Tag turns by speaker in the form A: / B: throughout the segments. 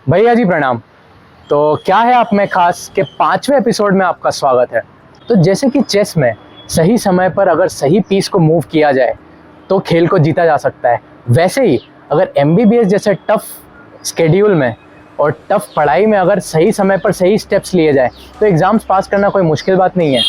A: भैया जी प्रणाम। तो क्या है आप में खास के 5वें एपिसोड में आपका स्वागत है। तो जैसे कि चेस में सही समय पर अगर सही पीस को मूव किया जाए तो खेल को जीता जा सकता है, वैसे ही अगर एमबीबीएस जैसे टफ स्केड्यूल में और टफ पढ़ाई में अगर सही समय पर सही स्टेप्स लिए जाए तो एग्ज़ाम्स पास करना कोई मुश्किल बात नहीं है।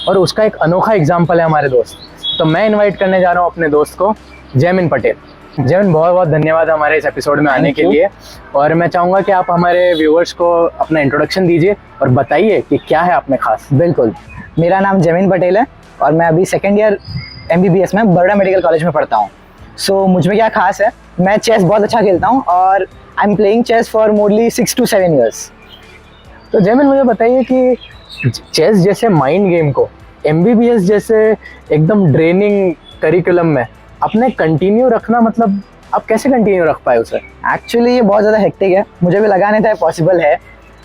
A: और उसका एक अनोखा एग्जाम्पल है हमारे दोस्त। तो मैं इन्वाइट करने जा रहा हूँ अपने दोस्त को, जयमिन पटेल। जयमिन, बहुत बहुत धन्यवाद हमारे इस एपिसोड में आने के लिए। और मैं चाहूँगा कि आप हमारे व्यूअर्स को अपना इंट्रोडक्शन दीजिए और बताइए कि क्या है आप में खास।
B: बिल्कुल, मेरा नाम जयमिन पटेल है और मैं अभी सेकेंड ईयर एमबीबीएस में बड़ौदा मेडिकल कॉलेज में पढ़ता हूँ। सो मुझ में क्या खास है, मैं चेस बहुत अच्छा खेलता हूँ और I am playing chess for morally 6 to 7 years।
A: तो जयमिन, मुझे बताइए कि चेस जैसे माइंड गेम को एमबीबीएस जैसे एकदम ड्रेनिंग करिकुलम में अपने कंटिन्यू रखना, मतलब आप कैसे कंटिन्यू रख पाए उसे?
B: एक्चुअली ये बहुत ज़्यादा हेक्टिक है, मुझे भी लगा नहीं था पॉसिबल है।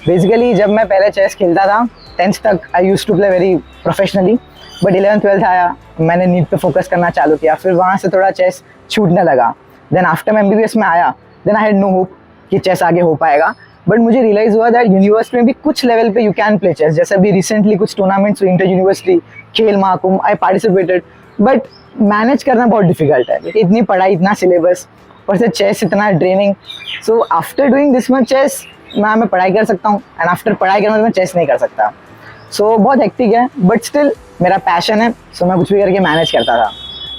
B: बेसिकली जब मैं पहले चेस खेलता था 10th तक I used to play very professionally, but 11th-12th आया, मैंने नीट पे फोकस करना चालू किया, फिर वहाँ से थोड़ा चेस छूटने लगा। देन आफ्टर मैं एमबीबीएस में आया, then I had no hope कि चेस आगे हो पाएगा। बट मुझे रियलाइज़ हुआ दैट यूनिवर्सिटी में भी कुछ लेवल पे यू कैन प्ले चेस। जैसे अभी रिसेंटली कुछ टूर्नामेंट्स हुई इंटर यूनिवर्सिटी खेल Mahakumbh, I participated, but manage करना बहुत डिफिकल्ट है क्योंकि इतनी पढ़ाई, इतना सिलेबस, और से चेस इतना training. So after doing this much chess मैं पढ़ाई कर सकता हूँ एंड आफ्टर पढ़ाई करना तो मैं चेस नहीं कर सकता। सो बहुत हेक्टिक है, बट स्टिल मेरा पैशन है, सो मैं कुछ भी करके मैनेज करता था।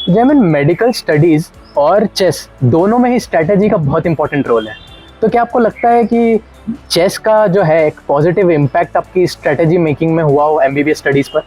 A: जयमिन, मेडिकल स्टडीज़ और चेस दोनों में ही स्ट्रैटेजी का बहुत इंपॉर्टेंट रोल है। तो क्या आपको लगता है कि चेस का जो है एक पॉजिटिव इम्पैक्ट आपकी स्ट्रैटेजी मेकिंग में हुआ हो एमबीबीएस स्टडीज़ पर?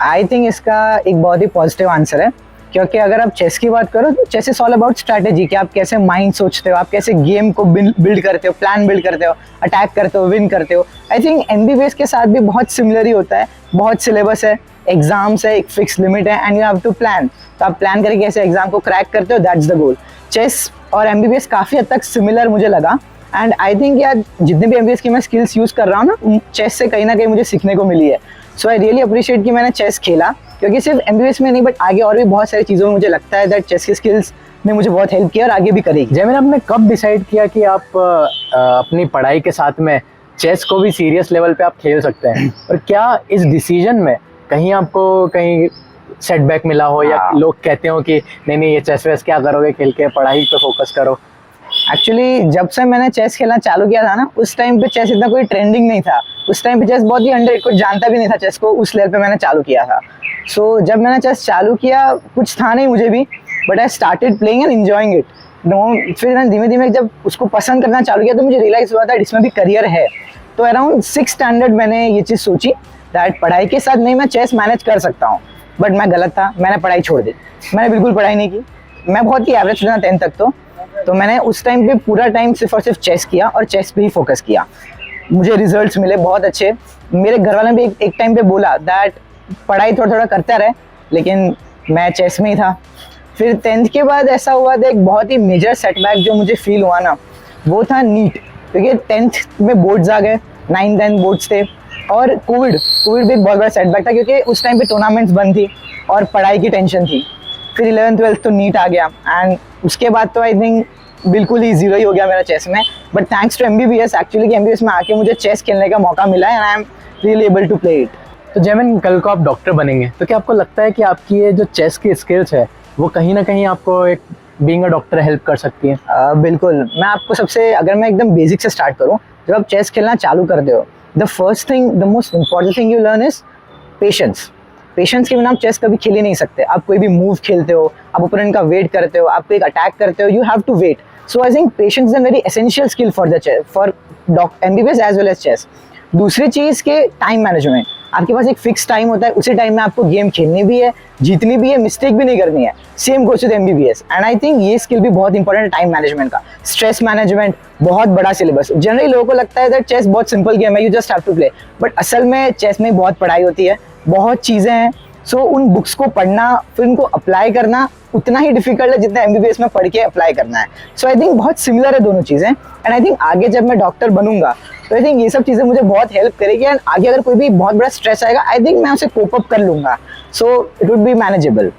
B: आई थिंक इसका एक बहुत ही पॉजिटिव आंसर है, क्योंकि अगर आप चेस की बात करो तो chess is all about strategy, कि आप कैसे माइंड सोचते हो, आप कैसे गेम को बिल्ड करते हो, प्लान बिल्ड करते हो, अटैक करते हो, विन करते हो। आई थिंक एमबीबीएस के साथ भी बहुत सिमिलर ही होता है, बहुत सिलेबस है, एग्जाम्स है, एक फिक्स लिमिट है and you have to plan. तो आप प्लान करके कैसे एग्जाम को क्रैक करते हो, दैट्स द गोल। चेस और एमबीबीएस काफ़ी हद तक सिमिलर मुझे लगा एंड आई थिंक यार जितने भी एमबीबीएस की मैं स्किल्स यूज़ कर रहा हूँ ना, चेस से कहीं ना कहीं मुझे सीखने को मिली है। सो आई रियली अप्रिशिएट कि मैंने चेस खेला, क्योंकि सिर्फ एमबीबीएस में नहीं बट आगे और भी बहुत सारी चीज़ों में मुझे लगता है दैट चेस की स्किल्स ने मुझे बहुत हेल्प किया और आगे भी करेगी।
A: जयमिन, आपने कब डिसाइड किया कि आप अपनी पढ़ाई के साथ में चेस को भी सीरियस लेवल पे आप खेल सकते हैं? और क्या इस डिसीजन में कहीं आपको कहीं सेटबैक मिला हो या लोग कहते हो कि नहीं ये चेस वेस क्या करोगे खेल के, पढ़ाई पे फोकस करो?
B: एक्चुअली जब से मैंने चेस खेलना चालू किया था ना, उस टाइम पे चेस इतना कोई ट्रेंडिंग नहीं था। उस टाइम पे चेस बहुत ही अंडर, कोई जानता भी नहीं था चेस को, उस लेवल पे मैंने चालू किया था। सो जब मैंने चेस चालू किया कुछ था नहीं मुझे भी, but I started playing and enjoying it. फिर मैंने धीमे धीमे जब उसको पसंद करना चालू किया तो मुझे रियलाइज़ हुआ था इसमें भी करियर है। तो अराउंड 6th स्टैंडर्ड मैंने ये चीज़ सोची दैट पढ़ाई के साथ नहीं मैं चेस मैनेज कर सकता हूँ, बट मैं गलत था, मैंने पढ़ाई छोड़ दी। मैंने बिल्कुल पढ़ाई नहीं की, मैं बहुत ही एवरेज था 10th तक। तो मैंने उस टाइम पे पूरा टाइम सिर्फ और सिर्फ चेस किया और चेस पे ही फोकस किया। मुझे रिजल्ट्स मिले बहुत अच्छे। मेरे घर वाले भी एक टाइम पे बोला दैट पढ़ाई थोड़ा थोड़ा करता रहे, लेकिन मैं चेस में ही था। फिर 10th के बाद ऐसा हुआ था, एक बहुत ही मेजर सेटबैक जो मुझे फील हुआ ना, वो था नीट। क्योंकि 10th में बोर्ड्स आ गए, 9th-10th बोर्ड्स थे, और कोविड भी एक बहुत बड़ा सेटबैक था क्योंकि उस टाइम पे टूर्नामेंट्स बंद थी और पढ़ाई की टेंशन थी। फिर 11th-12th तो नीट आ गया एंड उसके बाद तो आई थिंक बिल्कुल ही जीरो ही हो गया मेरा चेस में। But thanks to MBBS, actually कि एमबीबीएस में आके मुझे चेस खेलने का मौका मिला and I am really able to play it.
A: तो जयमिन, कल को आप डॉक्टर बनेंगे तो क्या आपको लगता है कि आपकी ये जो चेस की स्किल्स है वो कहीं ना कहीं आपको एक बीइंग अ डॉक्टर हेल्प कर सकती है?
B: बिल्कुल। मैं आपको सबसे, अगर मैं एकदम बेसिक से स्टार्ट करूँ, जब आप चेस खेलना चालू करते हो, the first thing, the most important thing you learn is patience. Patience के बिना आप चेस कभी खेल ही नहीं सकते। आप कोई भी मूव खेलते हो, आप ओपोनेंट का वेट करते हो, आप एक अटैक करते हो, you have to wait. So I think patience is a very essential skill for the chess, for MBBS as well as chess. दूसरी चीज़ के टाइम मैनेजमेंट। आपके पास एक फिक्स टाइम होता है, उसी टाइम में आपको गेम खेलनी भी है, जीतनी भी है, मिस्टेक भी नहीं करनी है। Same goes with MBBS and I think ये स्किल भी बहुत इंपॉर्टेंट है टाइम मैनेजमेंट का। स्ट्रेस मैनेजमेंट, बहुत बड़ा सिलेबस। जनरली लोगों को लगता है दैट चेस बहुत सिंपल गेम है, you just have to play, but असल में चेस में बहुत पढ़ाई होती है, बहुत चीज़ें हैं। सो उन बुक्स को पढ़ना, फिर उनको अप्लाई करना उतना ही डिफिकल्ट है जितना एमबीबीएस में पढ़ के अप्लाई करना है। सो आई थिंक बहुत सिमिलर है दोनों चीज़ें एंड आई थिंक आगे जब मैं डॉक्टर बनूंगा तो आई थिंक ये सब चीज़ें मुझे बहुत हेल्प करेगी एंड आगे अगर कोई भी बहुत बड़ा स्ट्रेस आएगा आई थिंक मैं उसे कोप अप कर लूँगा। So it would be manageable.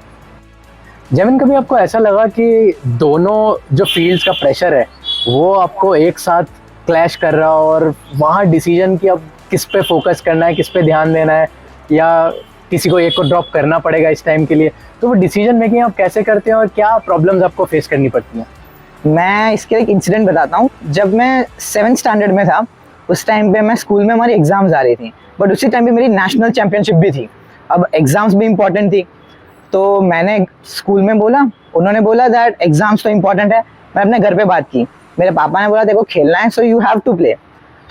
A: Jaymin, कभी आपको ऐसा लगा कि दोनों जो फील्ड्स का प्रेशर है वो आपको एक साथ क्लैश कर रहा हो और वहाँ डिसीजन कि अब किस पे फोकस करना है, किस पे ध्यान देना है, या किसी को एक को ड्रॉप करना पड़ेगा इस टाइम के लिए, तो वो डिसीजन मेकिंग आप कैसे करते हैं और क्या प्रॉब्लम्स आपको फेस करनी पड़ती हैं?
B: मैं इसके एक इंसिडेंट बताता हूँ। जब मैं 7th स्टैंडर्ड में था, उस टाइम पे मैं स्कूल में हमारी एग्जाम्स आ रही थी, बट उसी टाइम पे मेरी नेशनल चैंपियनशिप भी थी। अब एग्जाम्स भी इंपॉर्टेंट थी, तो मैंने स्कूल में बोला, उन्होंने बोला दैट एग्जाम्स तो इंपॉर्टेंट है। मैं अपने घर पे बात की, मेरे पापा ने बोला देखो खेलना है so you have to play.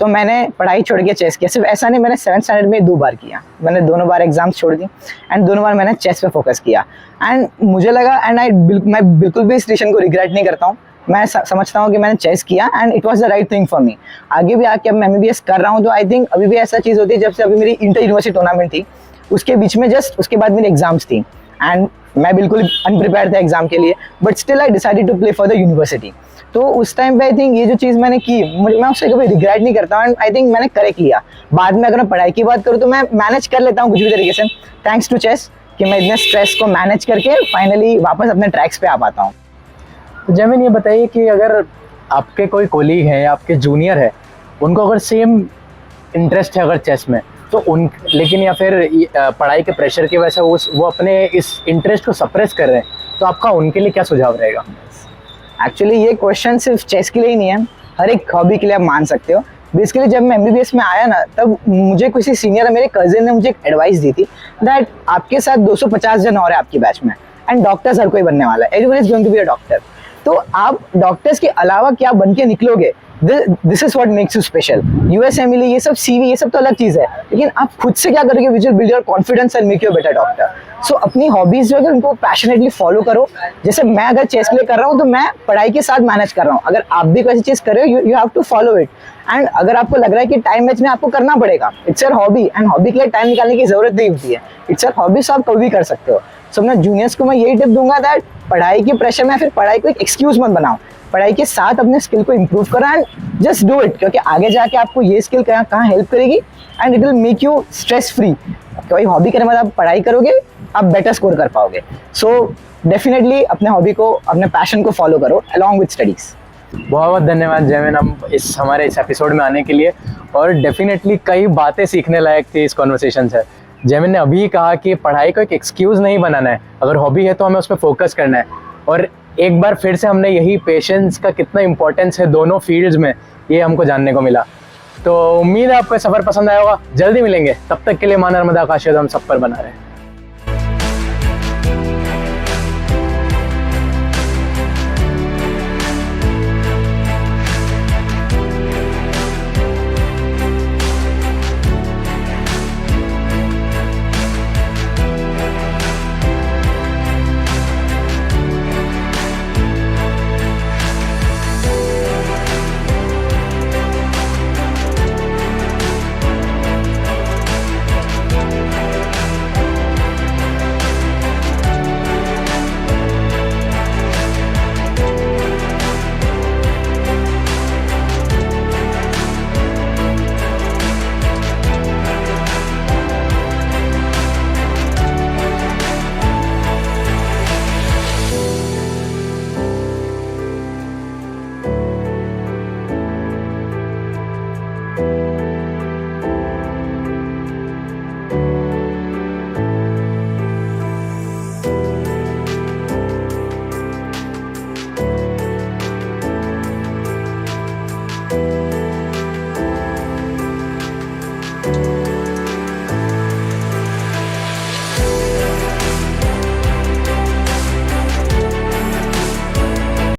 B: तो मैंने पढ़ाई छोड़ के चेस किया। सिर्फ ऐसा नहीं, मैंने 7th स्टैंडर्ड में 2 बार किया। मैंने दोनों बार एग्जाम्स छोड़ दी एंड दोनों बार मैंने चेस पे फोकस किया। एंड मुझे लगा एंड मैं बिल्कुल भी इस डिसीजन को रिग्रेट नहीं करता हूँ। मैं समझता हूँ कि मैंने चेस किया and it was the right thing for me. आगे भी आके अब मैं MBBS कर रहा हूँ, तो आई थिंक अभी भी ऐसा चीज़ होती है, जब से अभी मेरी इंटर यूनिवर्सिटी टूर्नामेंट थी, उसके बीच में जस्ट उसके बाद मेरी एग्जाम्स थी एंड मैं बिल्कुल अनप्रिपेयर्ड था एग्जाम के लिए, but still I decided to play for the university. तो उस टाइम पे आई थिंक ये जो चीज़ मैंने की, मैं उससे कभी रिग्रेट नहीं करता हूँ एंड आई थिंक मैंने करेक्ट लिया। बाद में अगर मैं पढ़ाई की बात करूँ तो मैं मैनेज कर लेता हूँ कुछ भी तरीके से, थैंक्स टू चेस, कि मैं इतने स्ट्रेस को मैनेज करके फाइनली वापस अपने ट्रैक्स पे आ पाता हूँ।
A: तो जैमिन ये बताइए कि अगर आपके कोई कोलीग हैं या आपके जूनियर है, उनको अगर सेम इंटरेस्ट है अगर चेस में, तो उन लेकिन या फिर पढ़ाई के प्रेशर की वजह से वो अपने इस इंटरेस्ट को सप्रेस कर रहे हैं, तो आपका उनके लिए क्या सुझाव रहेगा?
B: एक्चुअली ये क्वेश्चन सिर्फ चेस के लिए ही नहीं है, हर एक हॉबी के लिए आप मान सकते हो। बेसिकली जब मैं MBBS में आया ना, तब मुझे किसी सीनियर, मेरे कजिन ने मुझे एक एडवाइस दी थी दैट आपके साथ 250 जन और है आपकी बैच में एंड डॉक्टर्स हर कोई बनने वाला है, everyone is going to be a doctor. तो आप डॉक्टर्स के अलावा क्या बन के निकलोगे, this is what makes you special. USMLE ये सब CV ये सब तो अलग चीज़ है, लेकिन आप खुद से क्या करोगे, which will build your confidence and make you a better doctor. So अपनी हॉबीज जो है उनको पैशनेटली फॉलो करो। जैसे मैं अगर चेस प्ले कर रहा हूँ तो मैं पढ़ाई के साथ मैनेज कर रहा हूँ, अगर आप भी कोई चीज़ कर रहे हो you have to follow it. And अगर आपको लग रहा है कि टाइम मैच में आपको करना पड़ेगा, it's your hobby and hobby के लिए टाइम निकालने की जरूरत नहीं होती है, इट्स योर हॉबी, सो आप कभी भी कर सकते हो। सो मैं जूनियर्स को मैं यही टिप दूंगा दैट पढ़ाई के प्रेशर में फिर पढ़ाई को एक एक्सक्यूज मत बनाओ, पढ़ाई के साथ अपने स्किल को इम्प्रूव करो एंड जस्ट डू इट, क्योंकि आगे जाके आपको ये स्किल कहाँ हेल्प करेगी and it will make you stress free. कोई हॉबी करने के बाद आप पढ़ाई करोगे, आप बेटर स्कोर कर पाओगे। सो डेफिनेटली अपने हॉबी को, अपने पैशन को फॉलो करो अलॉन्ग विद स्टडीज।
A: बहुत बहुत धन्यवाद जैमिन, हम हमारे इस एपिसोड में आने के लिए, और डेफिनेटली कई बातें सीखने लायक थी इस कॉन्वर्सेशन से। जैमिन ने अभी कहा कि पढ़ाई को एक एक्सक्यूज़ नहीं बनाना है, अगर हॉबी है तो हमें उस पर फोकस करना है, और एक बार फिर से हमने यही पेशेंस का कितना इंपॉर्टेंस है दोनों फील्ड्स में, ये हमको जानने को मिला। तो उम्मीद है आपको सफ़र पसंद आया होगा। जल्दी मिलेंगे, तब तक के लिए मां नर्मदा का आशीर्वाद हम सब पर बना रहे।